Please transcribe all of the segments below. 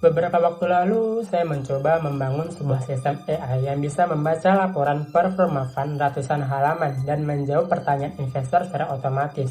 Beberapa waktu lalu, saya mencoba membangun sebuah sistem AI yang bisa membaca laporan performa fund ratusan halaman dan menjawab pertanyaan investor secara otomatis.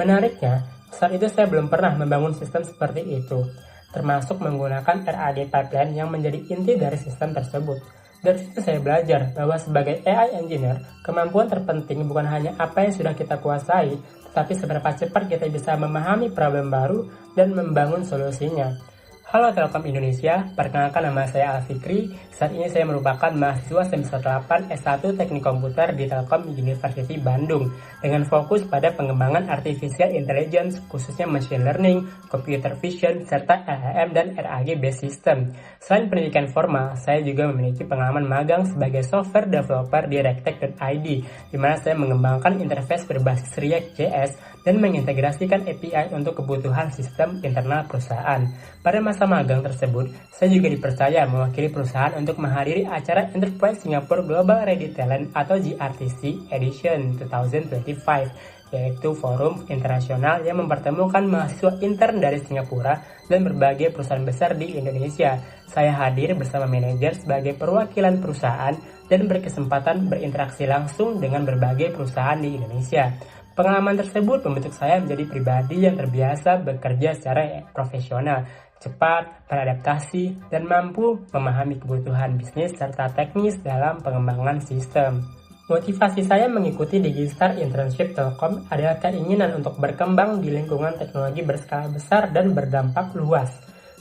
Menariknya, saat itu saya belum pernah membangun sistem seperti itu, termasuk menggunakan RAG pipeline yang menjadi inti dari sistem tersebut. Dari situ saya belajar bahwa sebagai AI engineer, kemampuan terpenting bukan hanya apa yang sudah kita kuasai, tetapi seberapa cepat kita bisa memahami problem baru dan membangun solusinya. Halo Telkom Indonesia, perkenalkan nama saya Alfikri. Saat ini saya merupakan mahasiswa semester 8 S1 Teknik Komputer di Telkom University Bandung dengan fokus pada pengembangan Artificial Intelligence, khususnya Machine Learning, Computer Vision, serta LLM dan RAG Based System. Selain pendidikan formal, saya juga memiliki pengalaman magang sebagai software developer di Rectech.id, di mana saya mengembangkan interface berbasis React.js dan mengintegrasikan API untuk kebutuhan sistem internal perusahaan. Pada masa magang tersebut, saya juga dipercaya mewakili perusahaan untuk menghadiri acara Enterprise Singapore Global Ready Talent atau GRTC Edition 2025, yaitu forum internasional yang mempertemukan mahasiswa intern dari Singapura dan berbagai perusahaan besar di Indonesia. Saya hadir bersama manajer sebagai perwakilan perusahaan dan berkesempatan berinteraksi langsung dengan berbagai perusahaan di Indonesia. Pengalaman tersebut membentuk saya menjadi pribadi yang terbiasa bekerja secara profesional, cepat, beradaptasi, dan mampu memahami kebutuhan bisnis serta teknis dalam pengembangan sistem. Motivasi saya mengikuti Digistar Internship Telkom adalah keinginan untuk berkembang di lingkungan teknologi berskala besar dan berdampak luas.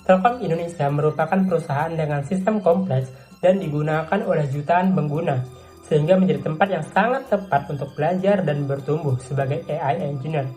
Telkom Indonesia merupakan perusahaan dengan sistem kompleks dan digunakan oleh jutaan pengguna, sehingga menjadi tempat yang sangat tepat untuk belajar dan bertumbuh sebagai AI engineer.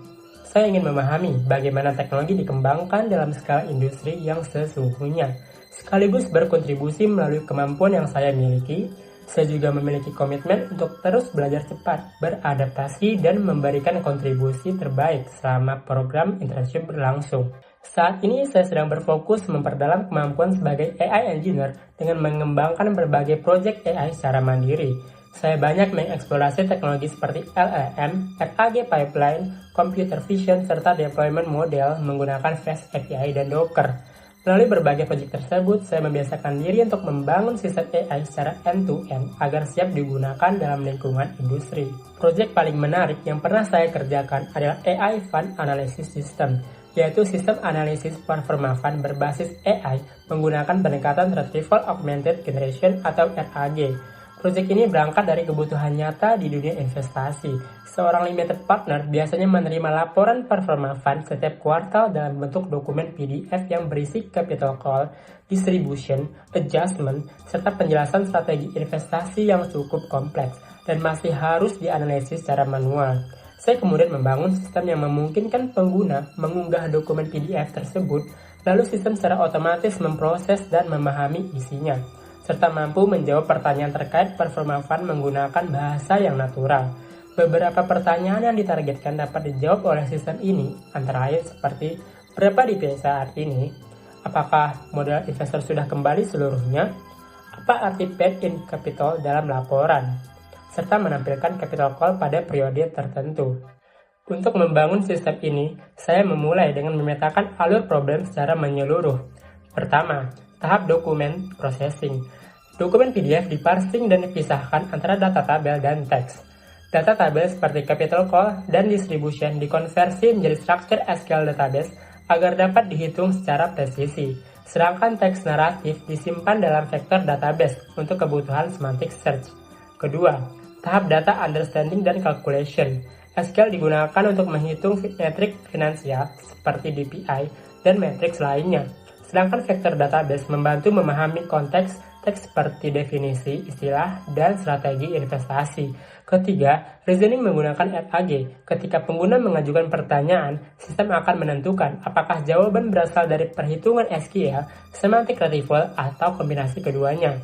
Saya ingin memahami bagaimana teknologi dikembangkan dalam skala industri yang sesungguhnya, sekaligus berkontribusi melalui kemampuan yang saya miliki. Saya juga memiliki komitmen untuk terus belajar cepat, beradaptasi, dan memberikan kontribusi terbaik selama program internship berlangsung. Saat ini saya sedang berfokus memperdalam kemampuan sebagai AI engineer dengan mengembangkan berbagai proyek AI secara mandiri. Saya banyak mengeksplorasi teknologi seperti LLM, RAG pipeline, computer vision, serta deployment model menggunakan Fast API dan Docker. Melalui berbagai proyek tersebut, saya membiasakan diri untuk membangun sistem AI secara end-to-end agar siap digunakan dalam lingkungan industri. Proyek paling menarik yang pernah saya kerjakan adalah AI Fund Analysis System, yaitu sistem analisis performa fund berbasis AI menggunakan pendekatan Retrieval Augmented Generation atau RAG. Proyek ini berangkat dari kebutuhan nyata di dunia investasi. Seorang limited partner biasanya menerima laporan performa fund setiap kuartal dalam bentuk dokumen PDF yang berisi capital call, distribution, adjustment, serta penjelasan strategi investasi yang cukup kompleks dan masih harus dianalisis secara manual. Saya kemudian membangun sistem yang memungkinkan pengguna mengunggah dokumen PDF tersebut, lalu sistem secara otomatis memproses dan memahami isinya, serta mampu menjawab pertanyaan terkait performa fund menggunakan bahasa yang natural. Beberapa pertanyaan yang ditargetkan dapat dijawab oleh sistem ini, antara lain seperti berapa DPI saat ini, apakah modal investor sudah kembali seluruhnya, apa arti paid in capital dalam laporan, serta menampilkan capital call pada periode tertentu. Untuk membangun sistem ini, saya memulai dengan memetakan alur problem secara menyeluruh. Pertama, tahap dokumen processing. Dokumen PDF diparsing dan dipisahkan antara data tabel dan teks. Data tabel seperti capital call dan distribution dikonversi menjadi structure SQL database agar dapat dihitung secara presisi. Sedangkan teks naratif disimpan dalam vektor database untuk kebutuhan semantic search. Kedua, tahap data understanding dan calculation. SQL digunakan untuk menghitung metrik finansial seperti DPI dan metrik lainnya. Sedangkan vektor database membantu memahami konteks teks seperti definisi, istilah, dan strategi investasi. Ketiga, reasoning menggunakan RAG. Ketika pengguna mengajukan pertanyaan, sistem akan menentukan apakah jawaban berasal dari perhitungan SQL, semantic retrieval, atau kombinasi keduanya.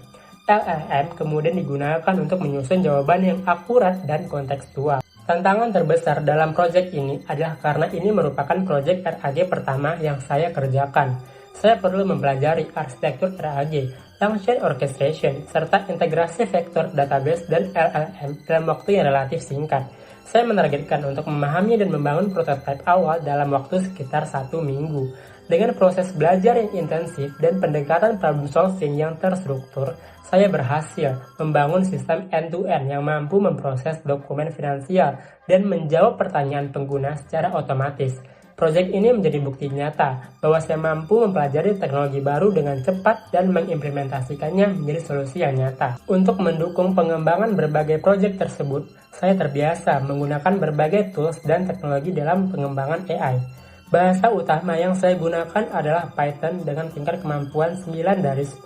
LLM kemudian digunakan untuk menyusun jawaban yang akurat dan kontekstual. Tantangan terbesar dalam proyek ini adalah karena ini merupakan proyek RAG pertama yang saya kerjakan. Saya perlu mempelajari arsitektur RAG, function orchestration, serta integrasi vektor database dan LLM dalam waktu yang relatif singkat. Saya menargetkan untuk memahami dan membangun prototipe awal dalam waktu sekitar 1 minggu. Dengan proses belajar yang intensif dan pendekatan problem solving yang terstruktur, saya berhasil membangun sistem end-to-end yang mampu memproses dokumen finansial dan menjawab pertanyaan pengguna secara otomatis. Proyek ini menjadi bukti nyata bahwa saya mampu mempelajari teknologi baru dengan cepat dan mengimplementasikannya menjadi solusi yang nyata. Untuk mendukung pengembangan berbagai proyek tersebut, saya terbiasa menggunakan berbagai tools dan teknologi dalam pengembangan AI. Bahasa utama yang saya gunakan adalah Python dengan tingkat kemampuan 9 dari 10.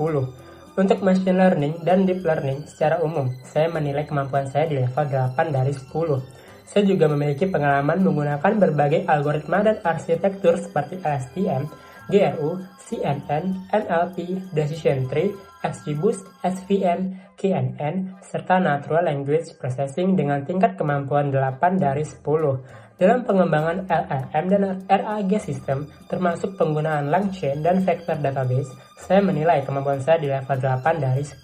Untuk machine learning dan deep learning secara umum, saya menilai kemampuan saya di level 8 dari 10. Saya juga memiliki pengalaman menggunakan berbagai algoritma dan arsitektur seperti LSTM, GRU, CNN, NLP, Decision Tree, XGBoost, SVM, KNN, serta Natural Language Processing dengan tingkat kemampuan 8 dari 10. Dalam pengembangan LLM dan RAG system, termasuk penggunaan LangChain dan vector database, saya menilai kemampuan saya di level 8 dari 10.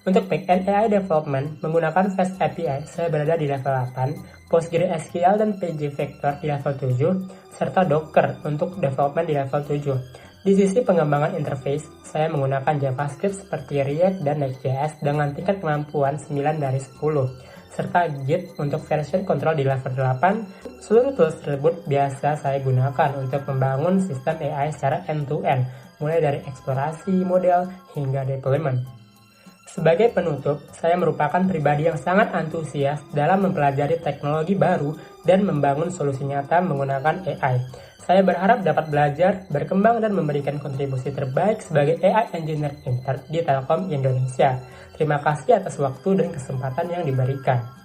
Untuk backend AI development, menggunakan Fast API, saya berada di level 8, PostgreSQL dan PG Vector di level 7, serta Docker untuk development di level 7. Di sisi pengembangan interface, saya menggunakan JavaScript seperti React dan Next.js dengan tingkat kemampuan 9 dari 10. Serta Git untuk version control di level 8. Seluruh tools tersebut biasa saya gunakan untuk membangun sistem AI secara end-to-end, mulai dari eksplorasi model hingga deployment. Sebagai penutup, saya merupakan pribadi yang sangat antusias dalam mempelajari teknologi baru dan membangun solusi nyata menggunakan AI. Saya berharap dapat belajar, berkembang, dan memberikan kontribusi terbaik sebagai AI Engineer Intern di Telkom Indonesia. Terima kasih atas waktu dan kesempatan yang diberikan.